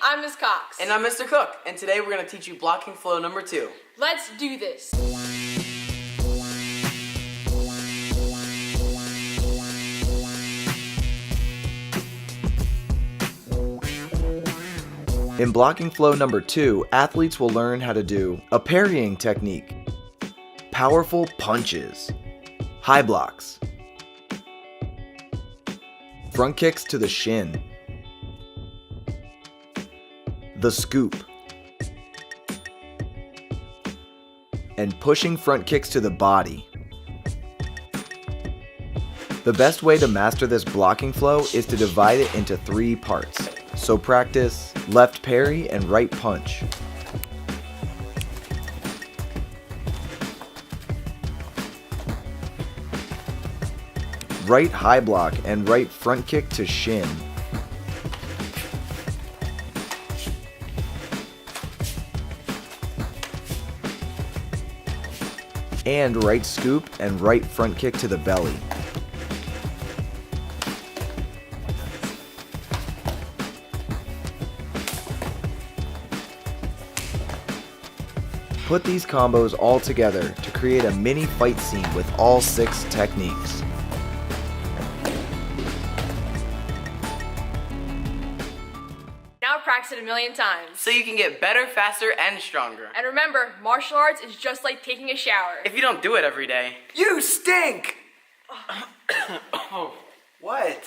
I'm Ms. Cox. And I'm Mr. Cook, and today we're going to teach you blocking flow number 2. Let's do this. In blocking flow number 2, athletes will learn how to do a parrying technique, powerful punches, high blocks, front kicks to the shin, the scoop, and pushing front kicks to the body. The best way to master this blocking flow is to divide it into 3 parts. So practice left parry and right punch. Right high block and right front kick to shin. And right scoop and right front kick to the belly. Put these combos all together to create a mini fight scene with all 6 techniques. Now practice it a million times. So you can get better, faster, and stronger. And remember, martial arts is just like taking a shower. If you don't do it every day. You stink! What?